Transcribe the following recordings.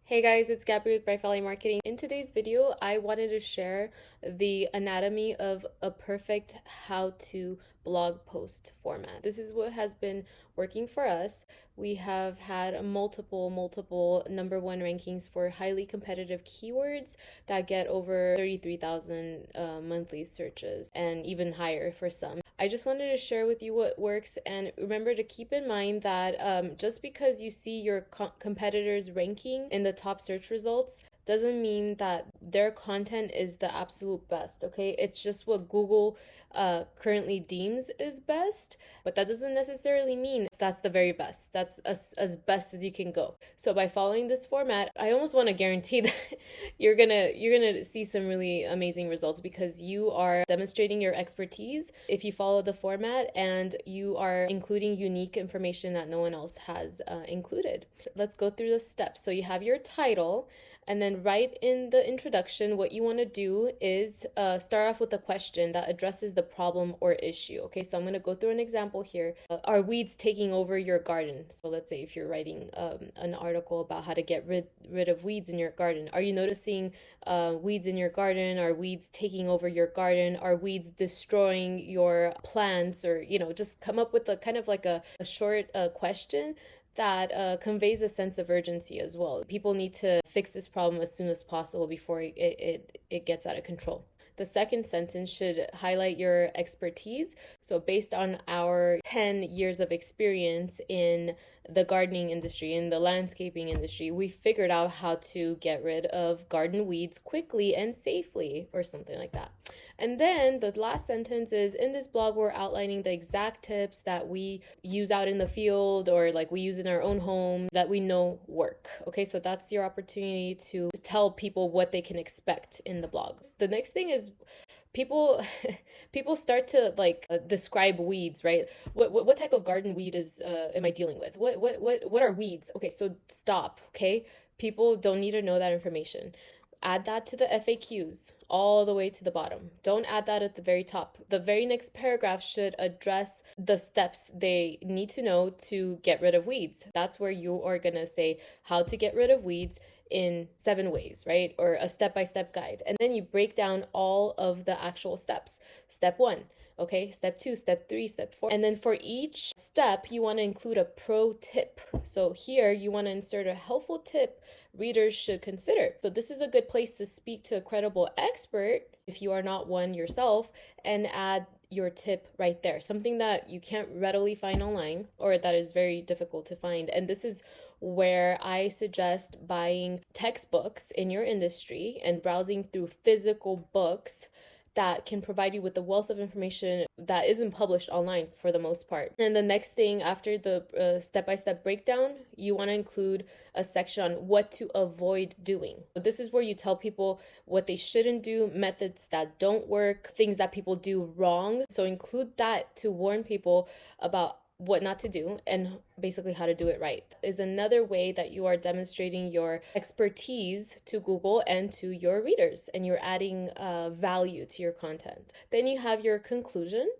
Hey guys, it's Gabby with Bright Valley Marketing. In today's video, I wanted to share the anatomy of a perfect how-to blog post format. This is what has been working for us. We have had multiple number one rankings for highly competitive keywords that get over 33,000 monthly searches and even higher for some. I just wanted to share with you what works, and remember to keep in mind that just because you see your competitors ranking in the top search results doesn't mean that their content is the absolute best, okay? It's just what Google currently deems is best, but that doesn't necessarily mean that's the very best. That's as best as you can go. So by following this format, I almost want to guarantee that you're gonna see some really amazing results because you are demonstrating your expertise if you follow the format and you are including unique information that no one else has included. Let's go through the steps. So you have your title, and then right in the introduction, what you want to do is start off with a question that addresses the problem or issue. Okay, so I'm going to go through an example here. Are weeds taking over your garden? So let's say if you're writing an article about how to get rid of weeds in your garden. Are you noticing weeds in your garden? Are weeds taking over your garden? Are weeds destroying your plants? Or, just come up with a kind of like a short question that conveys a sense of urgency as well. People need to fix this problem as soon as possible before it gets out of control. The second sentence should highlight your expertise. So based on our 10 years of experience in the gardening industry, in the landscaping industry, we figured out how to get rid of garden weeds quickly and safely, or something like that. And then the last sentence is, in this blog, we're outlining the exact tips that we use out in the field or like we use in our own home that we know work. Okay, so that's your opportunity to tell people what they can expect in the blog. The next thing is people start to describe weeds, right? What type of garden weed is am I dealing with? What are weeds? Okay, so stop, okay? People don't need to know that information. Add that to the FAQs all the way to the bottom. Don't add that at the very top. The very next paragraph should address the steps they need to know to get rid of weeds. That's where you are going to say how to get rid of weeds in 7 ways, right? Or a step-by-step guide. And then you break down all of the actual steps. Step 1. Okay, step 2, step 3, step 4. And then for each step, you want to include a pro tip. So here you want to insert a helpful tip readers should consider. So this is a good place to speak to a credible expert if you are not one yourself and add your tip right there. Something that you can't readily find online or that is very difficult to find. And this is where I suggest buying textbooks in your industry and browsing through physical books that can provide you with a wealth of information that isn't published online for the most part. And the next thing after the step-by-step breakdown, you want to include a section on what to avoid doing. So this is where you tell people what they shouldn't do, methods that don't work, things that people do wrong. So include that to warn people about what not to do and basically how to do it right. Is another way that you are demonstrating your expertise to Google and to your readers, and you're adding value to your content. Then you have your conclusion,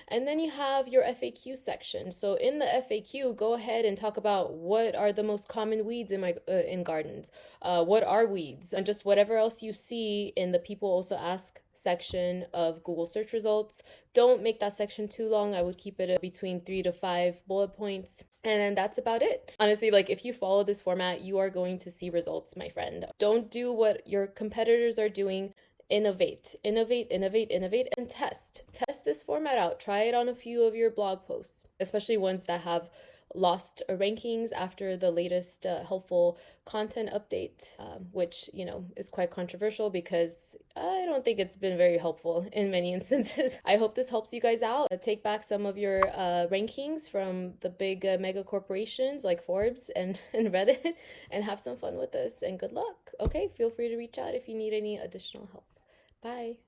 and then you have your FAQ section. So in the FAQ, go ahead and talk about what are the most common weeds in gardens, what are weeds, and just whatever else you see in the people also ask section of Google search results. Don't make that section too long. I would keep it between 3 to 5 bullet points. And then that's about it. Honestly, if you follow this format, you are going to see results, my friend. Don't do what your competitors are doing. Innovate, and test. Test this format out. Try it on a few of your blog posts, especially ones that have lost rankings after the latest helpful content update, which, is quite controversial because I don't think it's been very helpful in many instances. I hope this helps you guys out. Take back some of your rankings from the big mega corporations like Forbes and Reddit and have some fun with this, and good luck. Okay, feel free to reach out if you need any additional help. Bye.